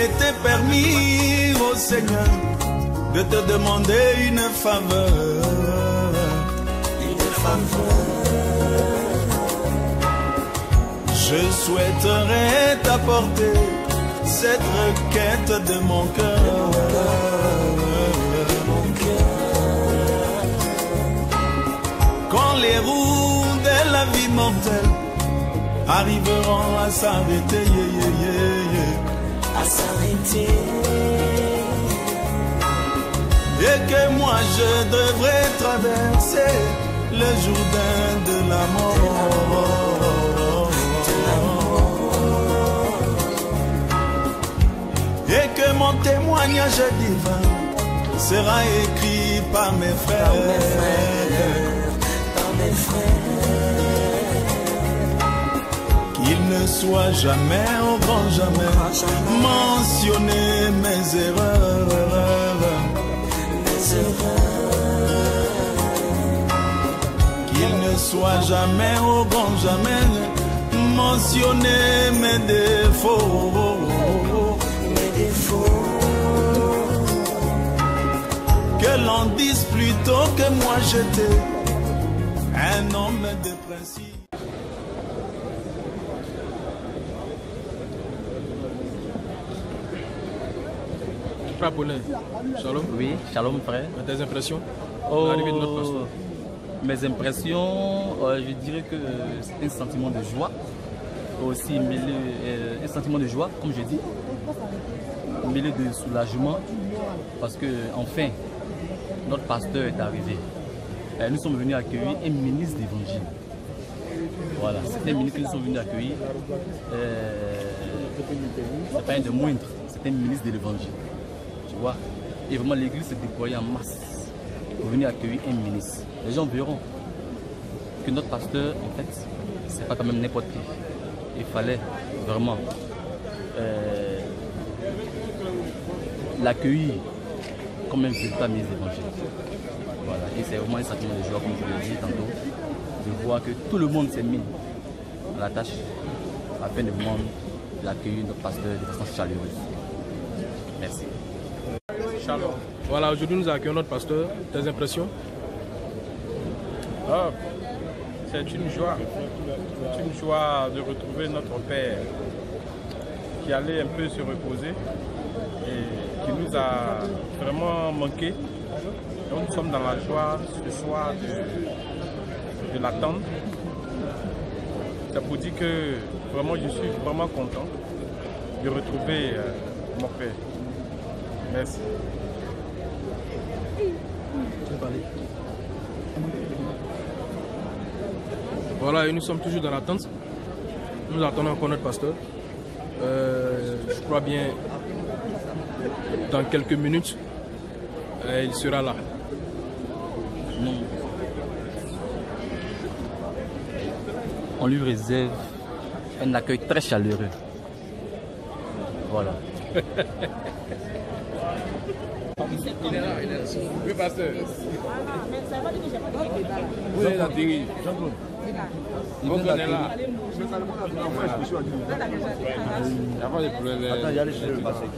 m'était permis, ô Seigneur, de te demander une faveur. Je souhaiterais t'apporter cette requête de mon cœur. Quand les roues de la vie mortelle arriveront à s'arrêter, à s'arrêter, et que moi je devrais traverser le Jourdain de la mort, et que mon témoignage divin sera écrit par mes frères, qu'il ne soit jamais, au grand jamais, mentionné mes erreurs, qu'il ne soit jamais, au grand jamais, mentionné mes défauts, que l'on dise plutôt que moi j'étais un homme de principe. Frère Paulin, shalom. Oui, shalom frère. Tes impressions de l'arrivée de notre pasteur? Mes impressions, je dirais que c'est un sentiment de joie. Aussi un sentiment de joie, comme je dis, mêlé de soulagement, parce que enfin, notre pasteur est arrivé. Nous sommes venus accueillir un ministre d'évangile. Voilà, c'est un ministre que nous sommes venus accueillir. C'est pas un de moindre, c'est un ministre de l'évangile. Tu vois, et vraiment l'église s'est déployée en masse pour venir accueillir un ministre. Les gens verront que notre pasteur, en fait, c'est pas quand même n'importe qui. Il fallait vraiment l'accueillir comme un véritable ministre d'évangile. Voilà, et c'est vraiment un sentiment de joie, comme je l'ai dit tantôt, de voir que tout le monde s'est mis à la tâche afin de vraiment l'accueillir, notre pasteur, de façon chaleureuse. Merci. Shalom. Voilà, aujourd'hui nous accueillons notre pasteur. Tes impressions? C'est une joie. C'est une joie de retrouver notre Père qui allait un peu se reposer et qui nous a vraiment manqué. Donc nous sommes dans la joie ce soir de l'attendre. C'est pour dire que vraiment je suis vraiment content de retrouver mon Père. Merci. Voilà, et nous sommes toujours dans l'attente. Nous attendons encore notre pasteur. Je crois bien, dans quelques minutes, il sera là. On lui réserve un accueil très chaleureux. Voilà. Il est là. Oui, pasteur. Oui, il a dit. Il est là. Il n'y a pas de problème. Attends, il y a les cheveux passés.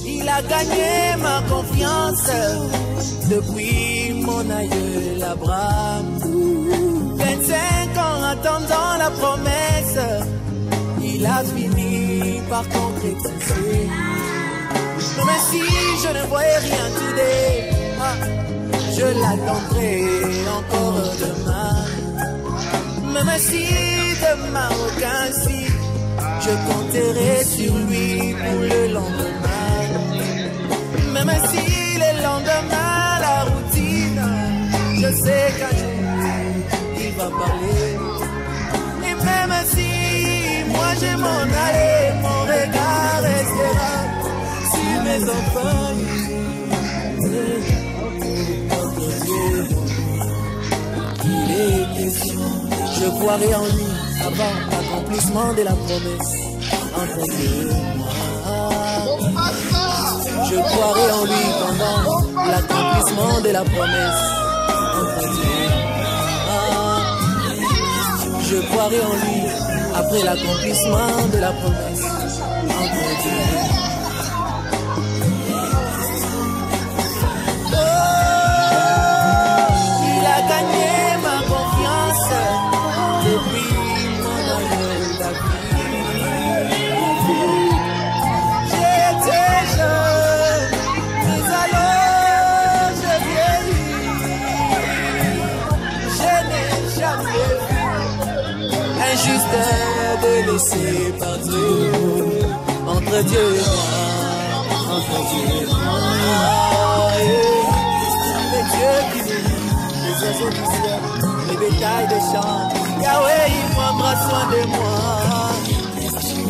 Il a gagné ma confiance depuis mon aïeul Abraham. 25 ans attendant la promesse, il a fini par concrétiser. Même si je ne voyais rien today, je l'attendrai encore demain. Même si demain aucun signe, je compterai sur lui pour le lendemain. Même si le lendemain la routine, je sais qu'un jour il va parler. Et même si moi je m'en allais, mon regard restera Je croirai en lui avant l'accomplissement de la promesse. Entre Dieu et moi. Je croirai en lui pendant l'accomplissement de la promesse. Entre Dieu et moi. Je croirai en lui après l'accomplissement de la promesse. Entre Dieu et moi. Il a gagné ma confiance depuis mon aïeul David. J'étais jeune, mais alors je vieillis. Je n'ai jamais vu injuste délaissé par Dieu. Entre Dieu et moi, entre Dieu et moi. Les dieux qui vivent, les oiseaux du ciel, les bétails des champs. Yahweh, il prendra soin de moi.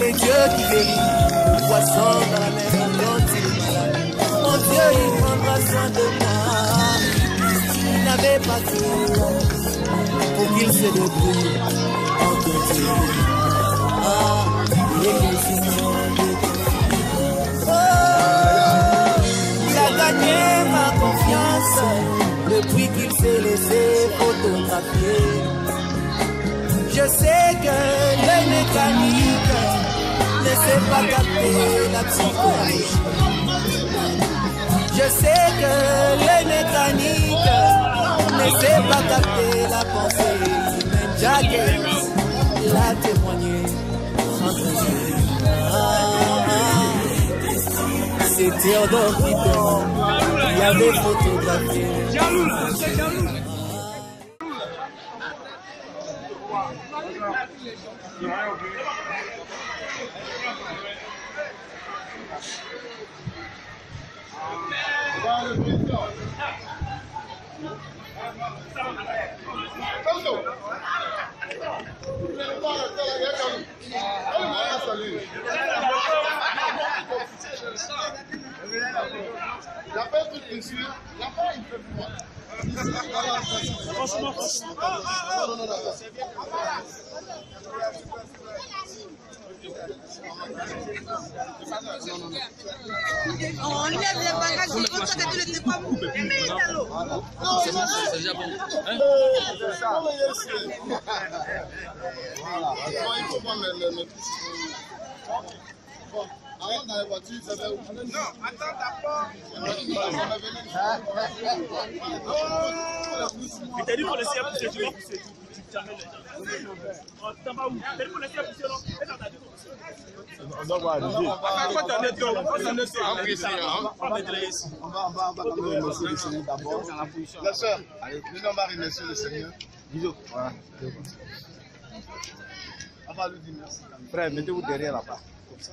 Les dieux qui guérissent, le poisson dans la mer, dont il est malade. Mon Dieu, il prendra soin de moi. Il n'avait pas tout pour qu'il se débrouille. Entre Dieu, il est le Seigneur de il a gagné ma confiance depuis qu'il s'est laissé photographier. Je sais que l'œil mécanique ne sait pas capter la psychologie. Je sais que l'œil mécanique ne sait pas capter la pensée humaine. Jacques l'a témoigné entre Dieu. C'est Théodore Pitton qui avait photographié. Il a pas un truc dessus, il a pas une peu plus loin. Franchement, on lève les bagages, on constate que le n'est pas bon. C'est déjà bon. Il faut prendre le avant dans la voiture, ça va où? Non, attends d'abord. Mais t'as dit qu'on laissait pousser, tu vas pousser. T'as pas où? T'as dit qu'on laissait pousser, non? On doit voir arriver. La soeur, nous on va remercier le Seigneur. Bisous. Voilà. On va lui dire merci. Frère, mettez-vous derrière là-bas. Comme ça.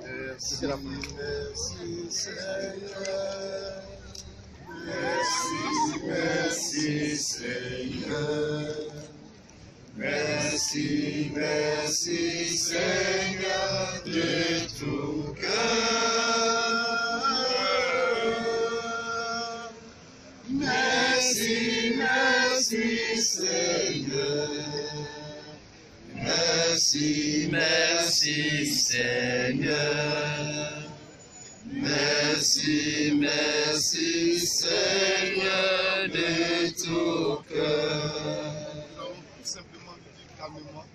Merci, merci Seigneur. Merci Seigneur. Merci, merci Seigneur de tout cœur. Merci, merci Seigneur. Merci, merci Seigneur. Merci, merci Seigneur de tout cœur. Nous allons tout simplement lui dire calmement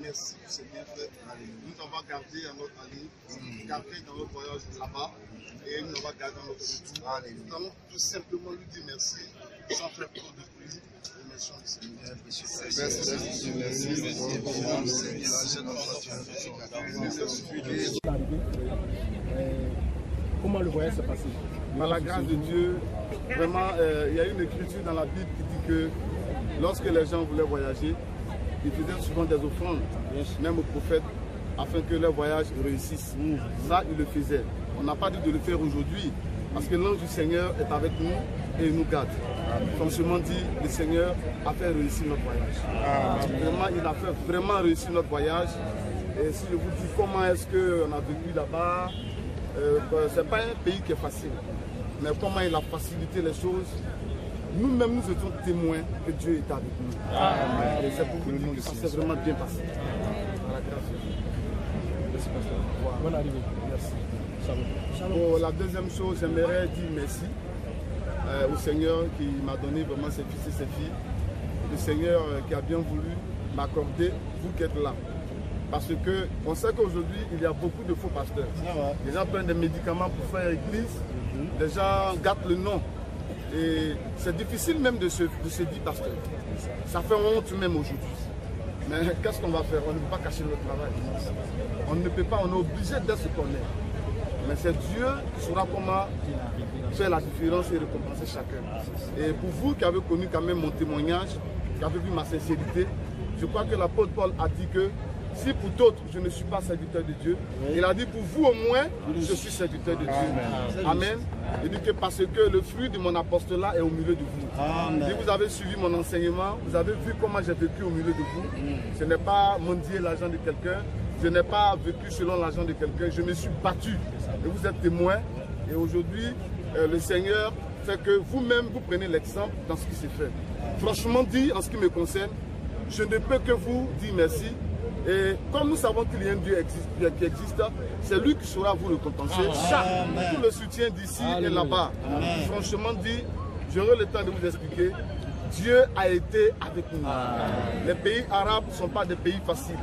merci pour ces bienfaits. Nous avons gardé à notre allée, gardé dans notre voyage là-bas et nous avons gardé dans notre retour. Nous allons tout simplement lui dire merci sans faire trop de bruit. Remercions le Seigneur. Comment le voyage s'est passé? Par la grâce de Dieu, vraiment, il y a une écriture dans la Bible qui dit que lorsque les gens voulaient voyager, ils faisaient souvent des offrandes, même aux prophètes, afin que leur voyage réussisse. Ça, ils le faisaient. On n'a pas dit de le faire aujourd'hui, parce que l'ange du Seigneur est avec nous et il nous garde. Franchement dit, le Seigneur a fait réussir notre voyage. Vraiment, il a fait vraiment réussir notre voyage. Et si je vous dis comment est-ce qu'on a vécu là-bas, ce n'est pas un pays qui est facile. Mais comment il a facilité les choses, nous-mêmes, nous étions témoins que Dieu est avec nous. Et c'est pour vous dire que ça s'est vraiment bien passé. À la grâce de Dieu. Merci, pasteur. Bonne arrivée. Merci. Shalom. Bon, la deuxième chose, j'aimerais dire merci au Seigneur qui m'a donné vraiment ses fils et ses filles. Le Seigneur qui a bien voulu m'accorder, vous qui êtes là. Parce qu'on sait qu'aujourd'hui, il y a beaucoup de faux pasteurs. Les gens prennent des médicaments pour faire église, les gens gâtent le nom. Et c'est difficile même de se dire pasteur. Ça fait honte même aujourd'hui. Mais qu'est-ce qu'on va faire? On ne peut pas cacher notre travail. On ne peut pas, on est obligé d'être ce qu'on est. Mais c'est Dieu qui saura comment faire la différence et récompenser chacun. Et pour vous qui avez connu quand même mon témoignage, qui avez vu ma sincérité, je crois que l'apôtre Paul a dit que si pour d'autres je ne suis pas serviteur de Dieu, il a dit pour vous au moins, je suis serviteur de Dieu. Amen. Il dit que parce que le fruit de mon apostolat est au milieu de vous. Amen. Et vous avez suivi mon enseignement, vous avez vu comment j'ai vécu au milieu de vous. Ce n'est pas mendier l'argent de quelqu'un, je n'ai pas vécu selon l'argent de quelqu'un, je me suis battu. Et vous êtes témoins. Et aujourd'hui, le Seigneur fait que vous-même, vous prenez l'exemple dans ce qui s'est fait. Franchement dit, en ce qui me concerne, je ne peux que vous dire merci. Et comme nous savons qu'il y a un Dieu qui existe, c'est lui qui saura vous récompenser. Tout le soutien d'ici et là-bas. Franchement dit, j'aurai le temps de vous expliquer. Dieu a été avec nous. Les pays arabes ne sont pas des pays faciles.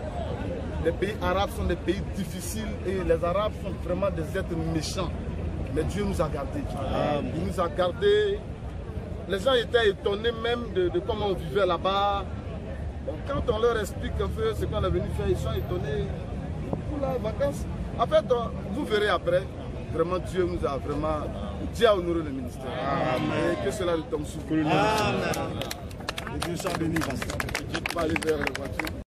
Les pays arabes sont des pays difficiles et les Arabes sont vraiment des êtres méchants. Mais Dieu nous a gardés. Il nous a gardés. Les gens étaient étonnés même de comment on vivait là-bas. Bon, quand on leur explique un peu ce qu'on est venu faire, ils sont étonnés pour la vacance. En fait, vous verrez après, vraiment Dieu nous a vraiment, Dieu a honoré le ministère. Amen. Et que cela le tombe sous. Amen. Et Dieu soit béni. Je ne vais pas aller vers la voiture.